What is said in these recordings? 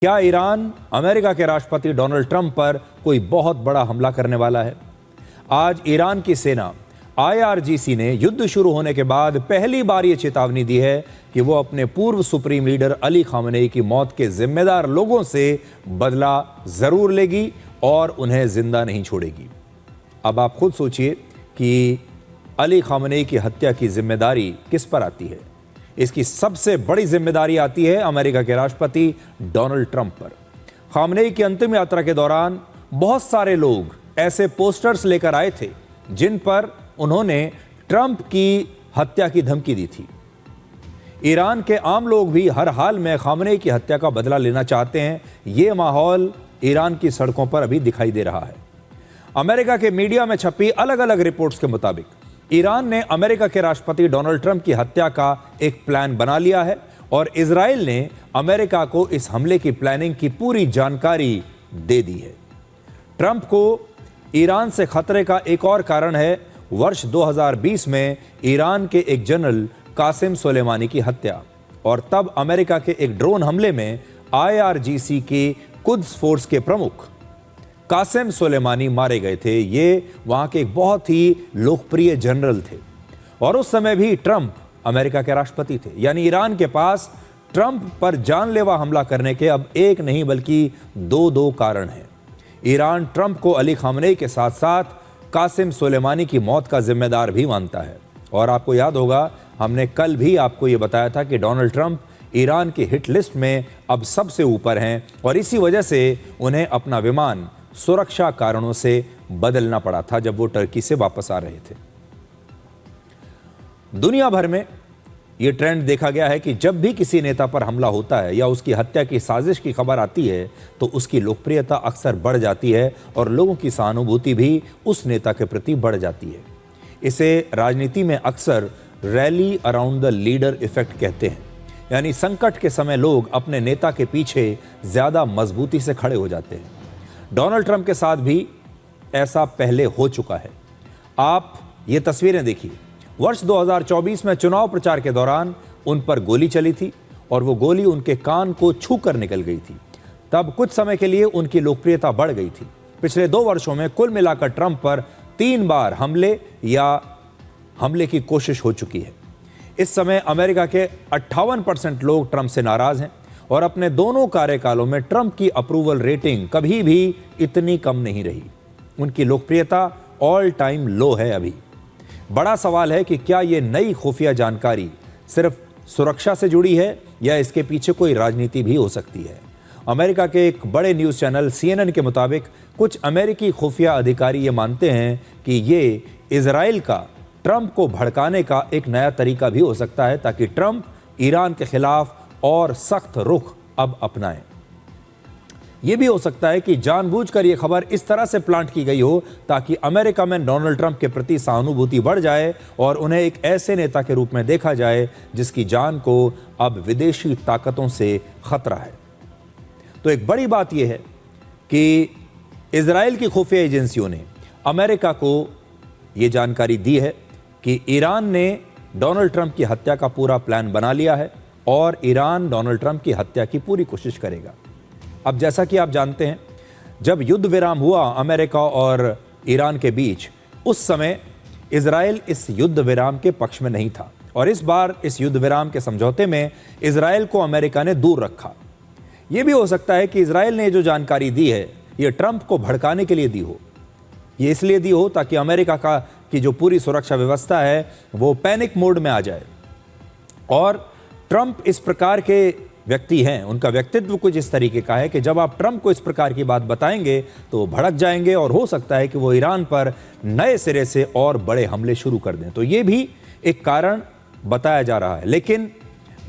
क्या Iran America के राष्ट्रपति डोनाल्ड ट्रंप पर कोई बहुत बड़ा हमला करने वाला है? आज ईरान की सेना IRGC ने युद्ध शुरू होने के बाद पहली बार ये चेतावनी दी है कि वो अपने पूर्व सुप्रीम लीडर अली खामनेई की मौत के जिम्मेदार लोगों से बदला जरूर लेगी और उन्हें जिंदा नहीं छोड़ेगी। अब आप खुद सोचिए कि अली खामनेई की हत्या की जिम्मेदारी किस पर आती है। इसकी सबसे बड़ी जिम्मेदारी आती है अमेरिका के राष्ट्रपति डोनाल्ड ट्रंप पर। खामनेई की अंतिम यात्रा के दौरान बहुत सारे लोग ऐसे पोस्टर्स लेकर आए थे जिन पर उन्होंने ट्रंप की हत्या की धमकी दी थी। ईरान के आम लोग भी हर हाल में खामनेई की हत्या का बदला लेना चाहते हैं। यह माहौल ईरान की सड़कों पर अभी दिखाई दे रहा है। अमेरिका के मीडिया में छपी अलग अलग रिपोर्ट्स के मुताबिक ईरान ने अमेरिका के राष्ट्रपति डोनाल्ड ट्रंप की हत्या का एक प्लान बना लिया है और इजराइल ने अमेरिका को इस हमले की प्लानिंग की पूरी जानकारी दे दी है। ट्रंप को ईरान से खतरे का एक और कारण है वर्ष 2020 में ईरान के एक जनरल कासिम सुलेमानी की हत्या, और तब अमेरिका के एक ड्रोन हमले में IRGC के कुद्स फोर्स के प्रमुख कासिम सुलेमानी मारे गए थे। ये वहां के एक बहुत ही लोकप्रिय जनरल थे और उस समय भी ट्रंप अमेरिका के राष्ट्रपति थे। यानी ईरान के पास ट्रंप पर जानलेवा हमला करने के अब एक नहीं बल्कि दो कारण हैं। ईरान ट्रंप को अली खामनेई के साथ साथ कासिम सुलेमानी की मौत का जिम्मेदार भी मानता है। और आपको याद होगा, हमने कल भी आपको यह बताया था कि डोनाल्ड ट्रंप ईरान की हिट लिस्ट में अब सबसे ऊपर हैं और इसी वजह से उन्हें अपना विमान सुरक्षा कारणों से बदलना पड़ा था जब वो टर्की से वापस आ रहे थे। दुनिया भर में यह ट्रेंड देखा गया है कि जब भी किसी नेता पर हमला होता है या उसकी हत्या की साजिश की खबर आती है तो उसकी लोकप्रियता अक्सर बढ़ जाती है और लोगों की सहानुभूति भी उस नेता के प्रति बढ़ जाती है। इसे राजनीति में अक्सर rally around the leader effect कहते हैं। यानी संकट के समय लोग अपने नेता के पीछे ज्यादा मजबूती से खड़े हो जाते हैं। डोनाल्ड ट्रंप के साथ भी ऐसा पहले हो चुका है। आप ये तस्वीरें देखिए। वर्ष 2024 में चुनाव प्रचार के दौरान उन पर गोली चली थी और वो गोली उनके कान को छू कर निकल गई थी। तब कुछ समय के लिए उनकी लोकप्रियता बढ़ गई थी। पिछले 2 वर्षों में कुल मिलाकर ट्रंप पर 3 बार हमले की कोशिश हो चुकी है। इस समय अमेरिका के 58% लोग ट्रंप से नाराज हैं और अपने दोनों कार्यकालों में ट्रंप की अप्रूवल रेटिंग कभी भी इतनी कम नहीं रही। उनकी लोकप्रियता ऑल टाइम लो है। अभी बड़ा सवाल है कि क्या यह नई खुफिया जानकारी सिर्फ सुरक्षा से जुड़ी है या इसके पीछे कोई राजनीति भी हो सकती है। अमेरिका के एक बड़े न्यूज़ चैनल CNN के मुताबिक कुछ अमेरिकी खुफिया अधिकारी ये मानते हैं कि ये इजराइल का ट्रंप को भड़काने का एक नया तरीका भी हो सकता है ताकि ट्रंप ईरान के खिलाफ और सख्त रुख अब अपनाएं। यह भी हो सकता है कि जानबूझकर यह खबर इस तरह से प्लांट की गई हो ताकि अमेरिका में डोनाल्ड ट्रंप के प्रति सहानुभूति बढ़ जाए और उन्हें एक ऐसे नेता के रूप में देखा जाए जिसकी जान को अब विदेशी ताकतों से खतरा है। तो एक बड़ी बात यह है कि इजराइल की खुफिया एजेंसियों ने अमेरिका को यह जानकारी दी है कि ईरान ने डोनाल्ड ट्रंप की हत्या का पूरा प्लान बना लिया है और ईरान डोनाल्ड ट्रंप की हत्या की पूरी कोशिश करेगा। अब जैसा कि आप जानते हैं, जब युद्ध विराम हुआ अमेरिका और ईरान के बीच, उस समय इजराइल इस युद्ध विराम के पक्ष में नहीं था और इस बार इस युद्ध विराम के समझौते में इजराइल को अमेरिका ने दूर रखा। यह भी हो सकता है कि इजराइल ने जो जानकारी दी है यह ट्रंप को भड़काने के लिए दी हो। यह इसलिए दी हो ताकि अमेरिका की जो पूरी सुरक्षा व्यवस्था है वो पैनिक मोड में आ जाए। और ट्रंप इस प्रकार के व्यक्ति हैं, उनका व्यक्तित्व कुछ इस तरीके का है कि जब आप ट्रंप को इस प्रकार की बात बताएंगे तो वो भड़क जाएंगे और हो सकता है कि वो ईरान पर नए सिरे से और बड़े हमले शुरू कर दें। तो ये भी एक कारण बताया जा रहा है। लेकिन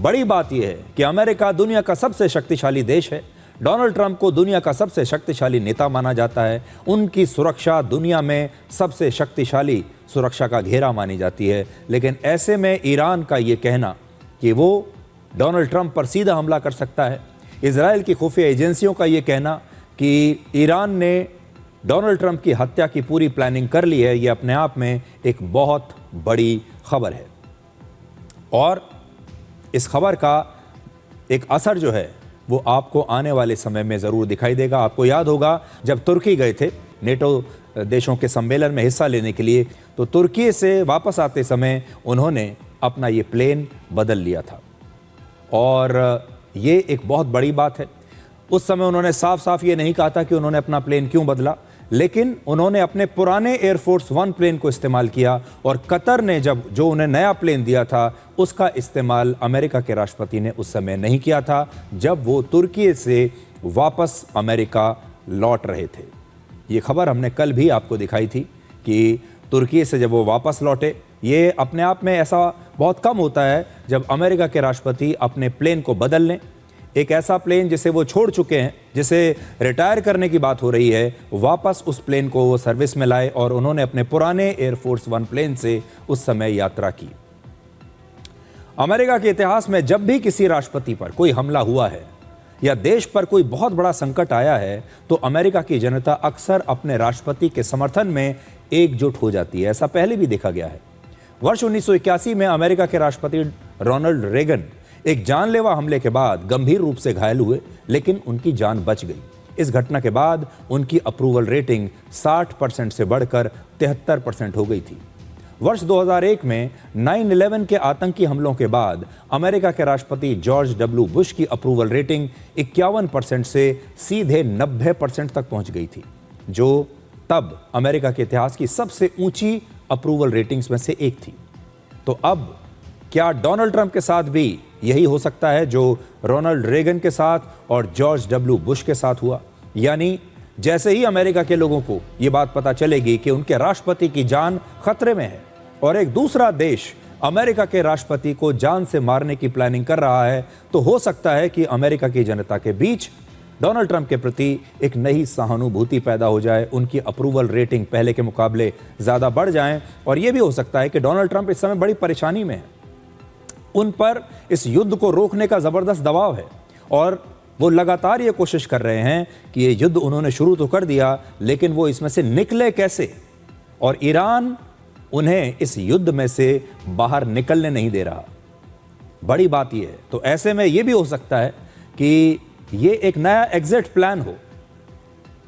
बड़ी बात यह है कि अमेरिका दुनिया का सबसे शक्तिशाली देश है। डोनाल्ड ट्रंप को दुनिया का सबसे शक्तिशाली नेता माना जाता है। उनकी सुरक्षा दुनिया में सबसे शक्तिशाली सुरक्षा का घेरा मानी जाती है। लेकिन ऐसे में ईरान का ये कहना कि वो डोनाल्ड ट्रंप पर सीधा हमला कर सकता है, इजराइल की खुफिया एजेंसियों का ये कहना कि ईरान ने डोनाल्ड ट्रंप की हत्या की पूरी प्लानिंग कर ली है, ये अपने आप में एक बहुत बड़ी खबर है। और इस खबर का एक असर जो है वो आपको आने वाले समय में ज़रूर दिखाई देगा। आपको याद होगा जब तुर्की गए थे नेटो देशों के सम्मेलन में हिस्सा लेने के लिए, तो तुर्की से वापस आते समय उन्होंने अपना ये प्लेन बदल लिया था और ये एक बहुत बड़ी बात है। उस समय उन्होंने साफ साफ ये नहीं कहा था कि उन्होंने अपना प्लेन क्यों बदला, लेकिन उन्होंने अपने पुराने एयरफोर्स वन प्लेन को इस्तेमाल किया और कतर ने जो उन्हें नया प्लेन दिया था उसका इस्तेमाल अमेरिका के राष्ट्रपति ने उस समय नहीं किया था जब वो तुर्की से वापस अमेरिका लौट रहे थे। ये खबर हमने कल भी आपको दिखाई थी कि तुर्की से जब वो वापस लौटे, ये अपने आप में ऐसा बहुत कम होता है जब अमेरिका के राष्ट्रपति अपने प्लेन को बदल लें। एक ऐसा प्लेन जिसे वो छोड़ चुके हैं, जिसे रिटायर करने की बात हो रही है, वापस उस प्लेन को वो सर्विस में लाए और उन्होंने अपने पुराने एयरफोर्स वन प्लेन से उस समय यात्रा की। अमेरिका के इतिहास में जब भी किसी राष्ट्रपति पर कोई हमला हुआ है या देश पर कोई बहुत बड़ा संकट आया है तो अमेरिका की जनता अक्सर अपने राष्ट्रपति के समर्थन में एकजुट हो जाती है। ऐसा पहले भी देखा गया है। वर्ष 1981 में अमेरिका के राष्ट्रपति रोनाल्ड रेगन एक जानलेवा हमले के बाद गंभीर रूप से घायल हुए, लेकिन उनकी जान बच गई। इस घटना के बाद उनकी अप्रूवल रेटिंग 60% से बढ़कर 73% हो गई थी। वर्ष 2001 में 9/11 के आतंकी हमलों के बाद अमेरिका के राष्ट्रपति जॉर्ज डब्ल्यू बुश की अप्रूवल रेटिंग 51% से सीधे 90% तक पहुंच गई थी, जो तब अमेरिका के इतिहास की सबसे ऊंची अप्रूवल रेटिंग्स में से एक थी। तो अब क्या डोनाल्ड ट्रंप के साथ भी यही हो सकता है जो रोनाल्ड रेगन के साथ और जॉर्ज डब्ल्यू बुश के साथ हुआ? यानी जैसे ही अमेरिका के लोगों को ये बात पता चलेगी कि उनके राष्ट्रपति की जान खतरे में है और एक दूसरा देश अमेरिका के राष्ट्रपति को जान से मारने की प्लानिंग कर रहा है, तो हो सकता है कि अमेरिका की जनता के बीच डोनाल्ड ट्रंप के प्रति एक नई सहानुभूति पैदा हो जाए, उनकी अप्रूवल रेटिंग पहले के मुकाबले ज़्यादा बढ़ जाए और यह भी हो सकता है कि डोनाल्ड ट्रंप इस समय बड़ी परेशानी में है। उन पर इस युद्ध को रोकने का ज़बरदस्त दबाव है और वो लगातार ये कोशिश कर रहे हैं कि ये युद्ध उन्होंने शुरू तो कर दिया, लेकिन वो इसमें से निकले कैसे, और ईरान उन्हें इस युद्ध में से बाहर निकलने नहीं दे रहा। बड़ी बात यह है। तो ऐसे में यह भी हो सकता है कि ये एक नया एग्जिट प्लान हो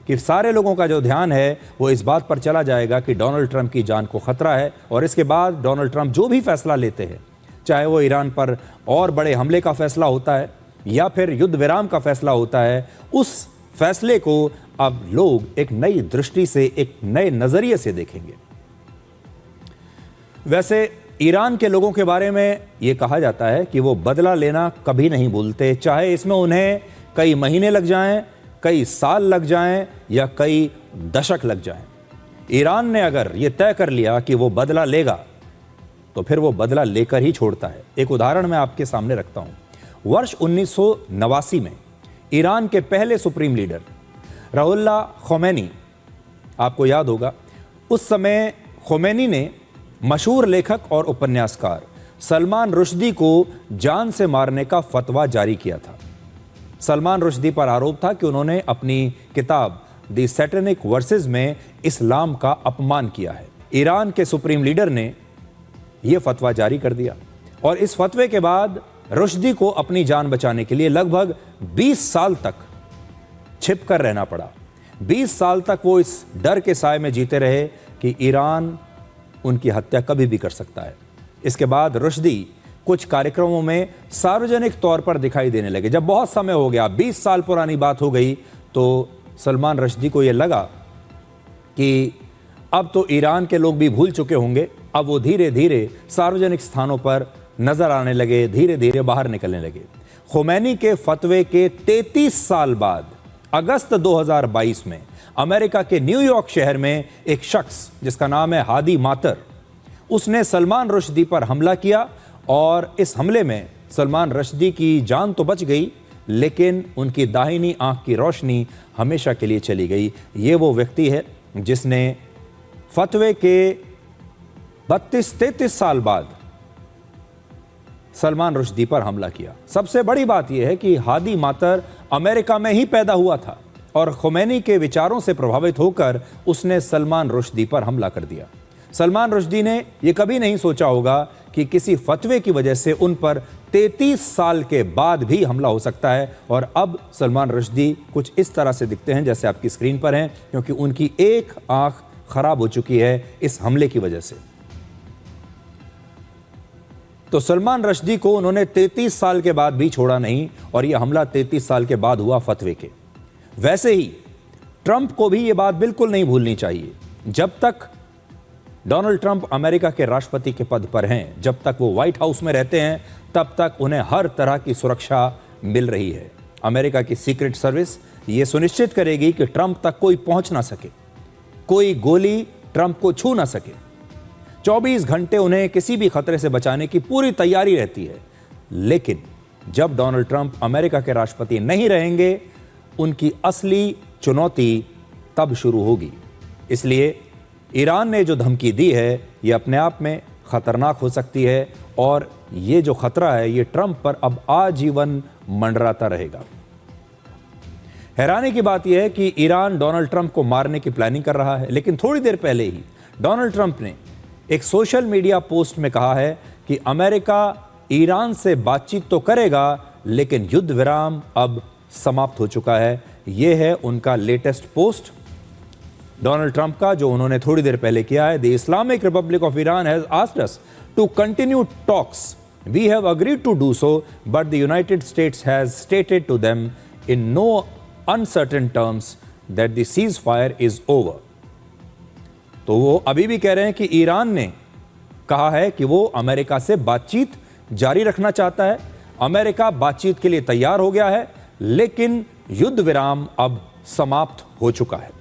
कि सारे लोगों का जो ध्यान है वो इस बात पर चला जाएगा कि डोनाल्ड ट्रंप की जान को खतरा है और इसके बाद डोनाल्ड ट्रंप जो भी फैसला लेते हैं, चाहे वो ईरान पर और बड़े हमले का फैसला होता है या फिर युद्ध विराम का फैसला होता है, उस फैसले को अब लोग एक नई दृष्टि से, एक नए नजरिए से देखेंगे। वैसे ईरान के लोगों के बारे में यह कहा जाता है कि वो बदला लेना कभी नहीं भूलते, चाहे इसमें उन्हें कई महीने लग जाएं, कई साल लग जाएं या कई दशक लग जाएं। ईरान ने अगर यह तय कर लिया कि वो बदला लेगा तो फिर वो बदला लेकर ही छोड़ता है। एक उदाहरण मैं आपके सामने रखता हूं। वर्ष 1989 में ईरान के पहले सुप्रीम लीडर रुहुल्लाह खोमैनी, आपको याद होगा, उस समय खोमैनी ने मशहूर लेखक और उपन्यासकार सलमान रुश्दी को जान से मारने का फतवा जारी किया था। सलमान रुश्दी पर आरोप था कि उन्होंने अपनी किताब द सैटेनिक वर्सेस में इस्लाम का अपमान किया है। ईरान के सुप्रीम लीडर ने यह फतवा जारी कर दिया और इस फतवे के बाद रुश्दी को अपनी जान बचाने के लिए लगभग 20 साल तक छिप कर रहना पड़ा। 20 साल तक वो इस डर के साए में जीते रहे कि ईरान उनकी हत्या कभी भी कर सकता है। इसके बाद रुश्दी कुछ कार्यक्रमों में सार्वजनिक तौर पर दिखाई देने लगे। जब बहुत समय हो गया, 20 साल पुरानी बात हो गई, तो सलमान रुश्दी को यह लगा कि अब तो ईरान के लोग भी भूल चुके होंगे। अब वो धीरे धीरे सार्वजनिक स्थानों पर नजर आने लगे, धीरे धीरे बाहर निकलने लगे। खोमैनी के फतवे के 33 साल बाद अगस्त 2022 में अमेरिका के न्यूयॉर्क शहर में एक शख्स जिसका नाम है हादी मातर, उसने सलमान रुश्दी पर हमला किया और इस हमले में सलमान रुश्दी की जान तो बच गई, लेकिन उनकी दाहिनी आंख की रोशनी हमेशा के लिए चली गई। ये वो व्यक्ति है जिसने फतवे के 32-33 साल बाद सलमान रुश्दी पर हमला किया। सबसे बड़ी बात यह है कि हादी मातर अमेरिका में ही पैदा हुआ था और खोमैनी के विचारों से प्रभावित होकर उसने सलमान रुश्दी पर हमला कर दिया। सलमान रुश्दी ने यह कभी नहीं सोचा होगा कि किसी फतवे की वजह से उन पर 33 साल के बाद भी हमला हो सकता है। और अब सलमान रश्दी कुछ इस तरह से दिखते हैं जैसे आपकी स्क्रीन पर हैं, क्योंकि उनकी एक आंख खराब हो चुकी है इस हमले की वजह से। तो सलमान रश्दी को उन्होंने 33 साल के बाद भी छोड़ा नहीं, और यह हमला 33 साल के बाद हुआ फतवे के। वैसे ही ट्रंप को भी यह बात बिल्कुल नहीं भूलनी चाहिए, जब तक डोनाल्ड ट्रंप अमेरिका के राष्ट्रपति के पद पर हैं, जब तक वो व्हाइट हाउस में रहते हैं, तब तक उन्हें हर तरह की सुरक्षा मिल रही है। अमेरिका की सीक्रेट सर्विस ये सुनिश्चित करेगी कि ट्रंप तक कोई पहुंच ना सके, कोई गोली ट्रंप को छू ना सके। 24 घंटे उन्हें किसी भी खतरे से बचाने की पूरी तैयारी रहती है। लेकिन जब डोनाल्ड ट्रंप अमेरिका के राष्ट्रपति नहीं रहेंगे, उनकी असली चुनौती तब शुरू होगी। इसलिए ईरान ने जो धमकी दी है, यह अपने आप में खतरनाक हो सकती है, और ये जो खतरा है ये ट्रंप पर अब आजीवन मंडराता रहेगा। हैरानी की बात यह है कि ईरान डोनाल्ड ट्रंप को मारने की प्लानिंग कर रहा है, लेकिन थोड़ी देर पहले ही डोनाल्ड ट्रंप ने एक सोशल मीडिया पोस्ट में कहा है कि अमेरिका ईरान से बातचीत तो करेगा, लेकिन युद्ध विराम अब समाप्त हो चुका है। यह है उनका लेटेस्ट पोस्ट डोनाल्ड ट्रंप का, जो उन्होंने थोड़ी देर पहले किया है। The Islamic Republic of Iran has asked us to continue talks, we have agreed to do so, but the United States has stated to them in no uncertain terms that the ceasefire is over. तो वो अभी भी कह रहे हैं कि Iran ने कहा है कि वो अमेरिका से बातचीत जारी रखना चाहता है, अमेरिका बातचीत के लिए तैयार हो गया है, लेकिन युद्ध विराम अब समाप्त हो चुका है।